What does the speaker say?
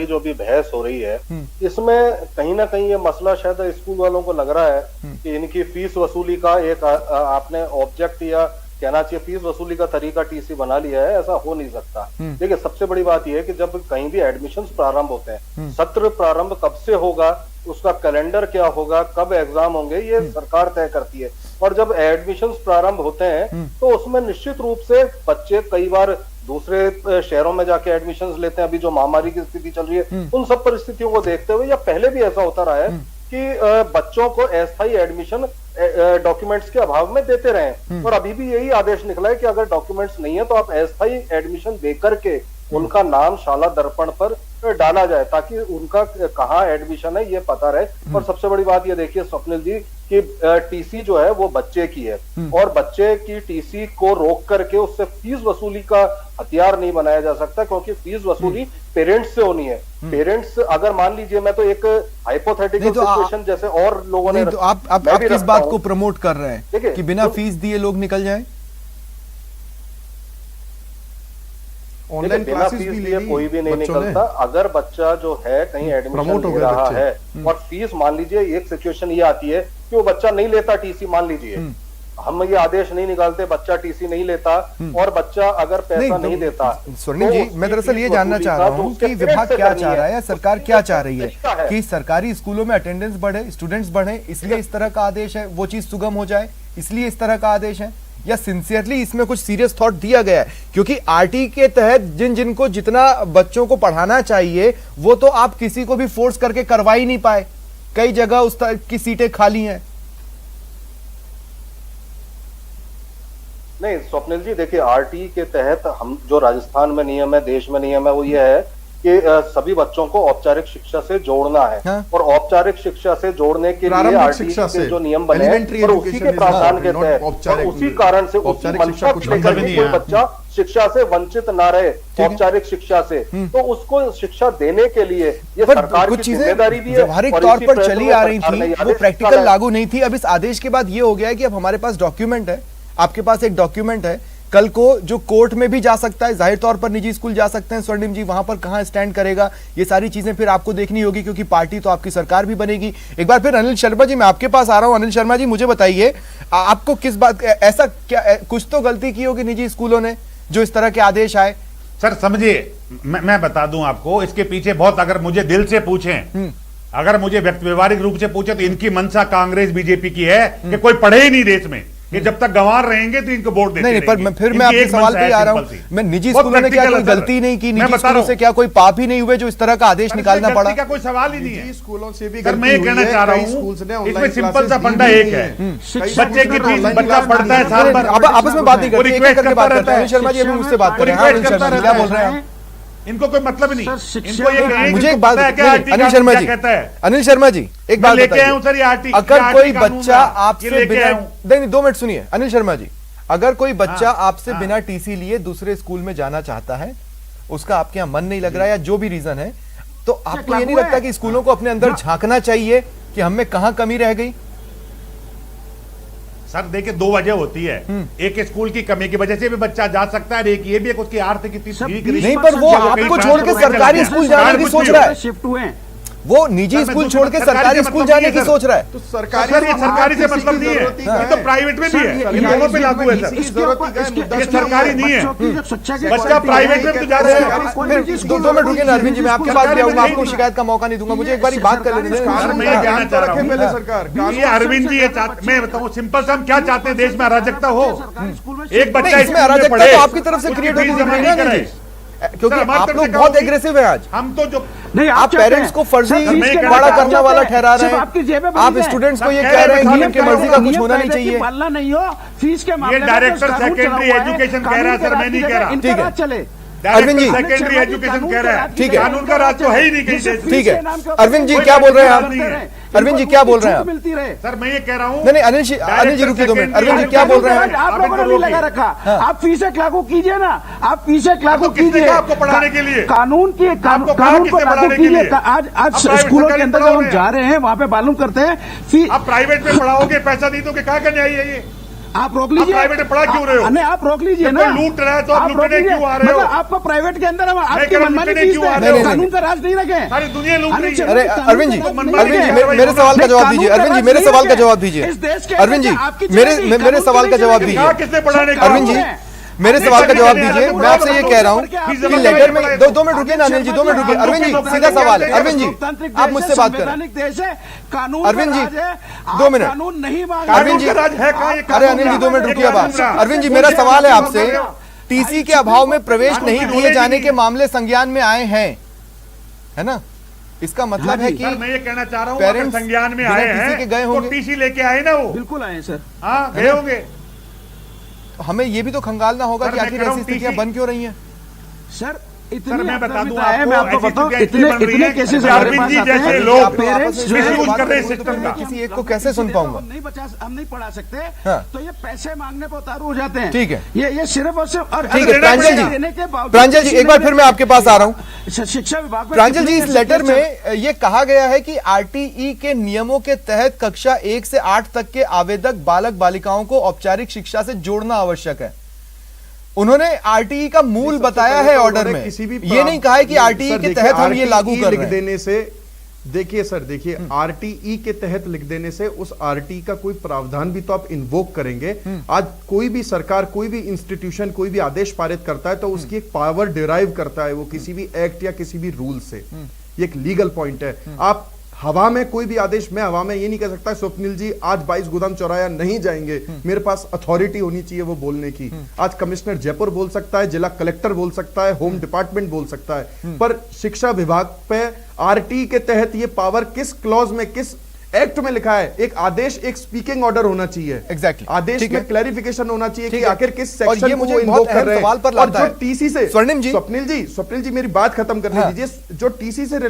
जो भी बहस हो रही है इसमें कहीं ना कहीं ये मसला शायद स्कूल वालों को लग रहा है कि इनकी फीस वसूली का एक आपने ऑब्जेक्ट या कहना चाहिए फीस वसूली का तरीका टीसी बना लिया है। ऐसा हो नहीं सकता। देखिए, सबसे बड़ी बात यह है कि जब कहीं भी एडमिशंस प्रारंभ होते हैं, सत्र प्रारंभ कब से होगा, उसका कैलेंडर क्या होगा, कब एग्जाम होंगे, ये सरकार तय करती है। और जब एडमिशंस प्रारंभ होते हैं तो उसमें निश्चित रूप से बच्चे कई बार दूसरे शहरों में जाके एडमिशंस लेते हैं। अभी जो महामारी की स्थिति चल रही है उन सब परिस्थितियों को देखते हुए, या पहले भी ऐसा होता रहा है कि बच्चों को अस्थायी एडमिशन डॉक्यूमेंट्स के अभाव में देते रहे। और अभी भी यही आदेश निकला है कि अगर डॉक्यूमेंट्स नहीं है तो आप अस्थायी एडमिशन देकर के उनका नाम शाला दर्पण पर डाला जाए ताकि उनका कहाँ एडमिशन है ये पता रहे। और सबसे बड़ी बात ये देखिए स्वप्निल जी कि टीसी जो है वो बच्चे की है और बच्चे की टीसी को रोक करके उससे फीस वसूली का हथियार नहीं बनाया जा सकता, क्योंकि फीस वसूली पेरेंट्स से होनी है। पेरेंट्स अगर मान लीजिए, मैं तो एक हाइपोथेटिकल सिचुएशन जैसे और लोगों ने, तो आप किस बात को प्रमोट कर रहे हैं कि बिना फीस दिए लोग निकल जाएं? ऑनलाइन क्लासेस भी लिए कोई भी नहीं निकलता। अगर बच्चा जो है कहीं एडमिशन ले रहा है और फीस, मान लीजिए एक सिचुएशन ये आती है कि वो बच्चा नहीं लेता टीसी, मान लीजिए हम ये आदेश नहीं निकालते, बच्चा टीसी नहीं लेता और बच्चा अगर पैसा नहीं देता। स्वर्णिम जी, मैं दरअसल ये जानना चाह रहा हूँ कि विभाग क्या चाह रहा है या सरकार क्या चाह रही है कि सरकारी स्कूलों में अटेंडेंस बढ़े, स्टूडेंट्स बढ़े, इसलिए इस तरह का आदेश है, वो चीज सुगम हो जाए इसलिए इस तरह का आदेश है, या सिंसियरली इसमें कुछ सीरियस थॉट दिया गया है? क्योंकि आरटी के तहत जिनको जितना बच्चों को पढ़ाना चाहिए वो तो आप किसी को भी फोर्स करके करवा ही नहीं पाए। कई जगह उस तरह की सीटें खाली हैं। नहीं स्वप्निल जी, देखिए आरटी के तहत हम जो राजस्थान में नियम है, देश में नियम है, वो ये है कि सभी बच्चों को औपचारिक शिक्षा से जोड़ना है। हाँ? और औपचारिक शिक्षा से जोड़ने के लिए आरटी के जो नियम बने हैं और उसी के प्रावधान के तहत और उसी कारण से उसी मंशा को लेकर के कोई बच्चा शिक्षा से वंचित ना रहे, औपचारिक शिक्षा से, तो उसको शिक्षा देने के लिए ये सरकार की जिम्मेदारी भी है। व्यवहारिक तौर पर चली आ रही थी, वो प्रैक्टिकल लागू नहीं थी। अब इस आदेश के बाद ये हो गया है कि अब हमारे पास डॉक्यूमेंट है, आपके पास एक डॉक्यूमेंट है, कल को जो कोर्ट में भी जा सकता है, जाहिर तौर पर निजी स्कूल जा सकते हैं। स्वर्णिम जी, वहां पर कहां स्टैंड करेगा, ये सारी चीजें फिर आपको देखनी होगी, क्योंकि पार्टी तो आपकी सरकार भी बनेगी। एक बार फिर अनिल शर्मा जी, मैं आपके पास आ रहा हूं। अनिल शर्मा जी, मुझे बताइए, आपको किस बात, ऐसा क्या कुछ तो गलती की होगी निजी स्कूलों ने जो इस तरह के आदेश आए? सर समझिए, मैं बता दूं आपको, इसके पीछे बहुत, अगर मुझे दिल से पूछें, अगर मुझे व्यवहारिक रूप से पूछे तो इनकी मंशा कांग्रेस बीजेपी की है कि कोई पढ़े ही नहीं देश में। ये जब तक गंवार रहेंगे तो इनको वोट देते नहीं, पर मैं आपके सवाल पे आ रहा हूं। मैं निजी स्कूलों ने क्या कोई गलती नहीं की, निजी स्कूलों से क्या कोई पाप ही नहीं हुए जो इस तरह का आदेश निकालना पड़ा? का कोई सवाल ही नहीं है। स्कूलों से भी मैं ये कहना चाह रहा हूं, इसमें सिंपल सा फंडा एक है, बच्चे की फीस बच्चा पढ़ता है साल भर, आपस में बात नहीं करते, रिक्वेस्ट करता रहता है। शर्मा जी अभी मुझसे बात कर रहे हैं, क्या बोल रहे हैं? इनको कोई मतलब नहीं। इनको ये मुझे एक बात, अनिल शर्मा जी, अनिल शर्मा जी एक बात बताइए, अगर कोई बच्चा आपसे बिना, नहीं 2 मिनट सुनिए अनिल शर्मा जी, अगर कोई बच्चा आपसे बिना टीसी लिए दूसरे स्कूल में जाना चाहता है, उसका आपके यहाँ मन नहीं लग रहा है या जो भी रीजन है, तो आपको ये नहीं लगता कि स्कूलों को अपने अंदर झांकना चाहिए कि हमें कहां कमी रह गई? सर देखिए, 2 वजह होती है। एक स्कूल की कमी की वजह से भी बच्चा जा सकता है, एक ये भी है उसकी आर्थिक स्थिति नहीं, पर वो आपको छोड़ के सरकारी स्कूल जाने की सोच रहा है, शिफ्ट हुए, वो निजी स्कूल छोड़ के सरकारी स्कूल जाने की सोच रहा है। तो सरकारी से मतलब नहीं है, ये तो प्राइवेट में भी है, इन दोनों पे लागू है सर। ये सरकारी नहीं है, बच्चा प्राइवेट में तो जा रहा है। 2 मिनट रुकिए ना अरविंद जी, मैं आपके पास भी आऊंगा, आपको शिकायत का मौका नहीं दूंगा, मुझे एक बार बात कर लेने दें। मैं कहना चाह रहा हूँ ये अरविंद जी, मैं बताऊँ सिंपल से, हम क्या चाहते हैं, देश में अराजकता हो, एक बच्चा इसमें अराजकता तो आपकी तरफ से क्रिएट होगी, क्योंकि आप लोग बहुत एग्रेसिव हैं आज। हम तो जो नहीं, आप पेरेंट्स को फर्जी बड़ा करने वाला ठहरा रहे हैं, आप स्टूडेंट्स को ये कह रहे हैं कि उनकी मर्जी का कुछ होना नहीं चाहिए। पालना नहीं हो फीस के मामले में, ये डायरेक्टर सेकेंडरी एजुकेशन कह रहा है सर, मैं नहीं कह रहा। ठीक है चले, अरविंद जी सेकेंडरी एजुकेशन कह रहा है, ठीक है, कानून का राज तो है ही नहीं कहीं। ठीक है अरविंद जी, क्या बोल रहे हैं आप? अरविंद जी क्या बोल रहे हैं आप? सर मैं ये कह रहा हूँ, नहीं अनिल जी रुकिए 2 मिनट। अरविंद जी क्या बोल रहे हैं? आप लोगों ने लगा रखा, आप फीस एक लागू कीजिए ना, आप फीस एक लागू कीजिए आपको पढ़ाने के लिए, कानून को लागू कीजिए। आज स्कूलों के अंदर जब हम जा रहे हैं वहां पे मालूम करते हैं, आप प्राइवेट में पढ़ाओगे, पैसा नहीं दोगे, कहाँ करने आई है ये? आप रोक लीजिए। प्राइवेट में पढ़ा क्यों रहे हो? नहीं, आप रोक लीजिए जब ना। कोई लूट रहा है तो आप रोक लूटने लीजिए। क्यों आ रहे हो? मतलब आपको प्राइवेट के अंदर हम आपकी कह रहा हूं, मनमानी लूटने फीस क्यों आ दे रहे रहे हो? हो, कानून का राज नहीं रखें। सारी दुनिया लूट रही है। अरे अरविंद जी, मनमानी अरविंद जी है, मेरे सवाल का जवाब दीजिए। अरविंद जी मेरे सवाल का जवाब दीजिए। इस देश के अरविंद जी आपकी मेरे चुनौती मेरे सवाल का जवाब कानून कहा दीजिए। किसने पढ़ाने का? अरविंद जी मेरे सवाल का जवाब दीजिए। मैं आपसे ये कह रहा हूँ कि लेटर में 2 मिनट रुकिए ना अनिल जी, 2 मिनट रुकिए। अरविंद जी सीधा सवाल है। अरविंद जी आप मुझसे बात करें। देश है, कानून अरविंद जी, का राज है। 2 मिनट। कानून नहीं मांग अरविंद जी, राज है कहाँ? ये अरे अनिल जी 2 मिनट रुकिए बात। अरविंद जी मेरा सवाल है आपसे, टीसी के अभाव में प्रवेश नहीं दिए जाने के मामले संज्ञान में आए हैं, है ना? इसका मतलब है कि सर मैं ये कहना चाह रहा हूँ, पेरेंट्स संज्ञान में बिना आए टीसी हैं के गए तो होंगे। टीसी लेके आए ना वो। बिल्कुल आए सर। हाँ गए होंगे। हमें ये भी तो खंगालना होगा सर, कि मैं आखिर कह रहा ऐसी हूं स्थितियां TC बन क्यों रही हैं? सर सर मैं बता दूं मैं आपको ऐसी बताऊं, स्थितियां इसलिए बन रही इतने हैं केसेस कि हमारे अरविंद पास जी आते हैं जैसे कि लोग आप पेरेंट्स जो है मिसयूज बात कर रहे हैं करेंगे तो सिस्टम का। किसी एक को कैसे सुन पाऊंगा? हम नहीं पढ़ा सकते। हाँ। तो ये पैसे मांगने पर उतारू हो जाते हैं। ठीक है। ये सिर्फ और सिर्फ और ठीक है प्रांजल जी, देने के बावजूद प्रांजल जी एक बार फिर मैं आपके पास आ रहा हूं। शिक्षा विभाग में प्रांजल जी इस कितने लेटर केसेस में ये कहा गया है कि आरटीई के नियमों के तहत कक्षा 1 से 8 तक के आवेदक बालक बालिकाओं को औपचारिक शिक्षा से जोड़ना आवश्यक है। उन्होंने आरटीई का मूल बताया है ऑर्डर में, ये नहीं कहा है कि आरटीई के तहत हम ये लागू कर रहे हैं। देने से देखिए सर, देखिए आरटीई के तहत लिख देने से उस आरटीई का कोई प्रावधान भी तो आप इन्वोक करेंगे। आज कोई भी सरकार, कोई भी इंस्टीट्यूशन, कोई भी आदेश पारित करता है तो उसकी एक पावर डिराइव करता है वो किसी भी एक्ट या किसी भी रूल से। ये एक लीगल पॉइंट है। आप हवा में कोई भी आदेश, मैं हवा में ये नहीं कह सकता स्वप्निल जी आज 22 गोदाम चौराया नहीं जाएंगे, मेरे पास अथॉरिटी होनी चाहिए वो बोलने की। आज कमिश्नर जयपुर बोल सकता है, जिला कलेक्टर बोल सकता है, होम डिपार्टमेंट बोल सकता है, पर शिक्षा विभाग पे आरटी के तहत ये पावर किस क्लॉज में, किस एक्ट में लिखा है? एक आदेश, एक स्पीकिंग ऑर्डर होना चाहिए। एग्जैक्टली आदेश में क्लैरिफिकेशन होना चाहिए कि ठीक है। आखिर किस और ये सेक्शन को मुझे वो बहुत इन्वोक कर अहम रहे हैं। सवाल पर और लाता जो है। टीसी से स्वर्णिम जी, स्वप्निल जी मेरी बात खत्म करने दीजिए। जो टीसी से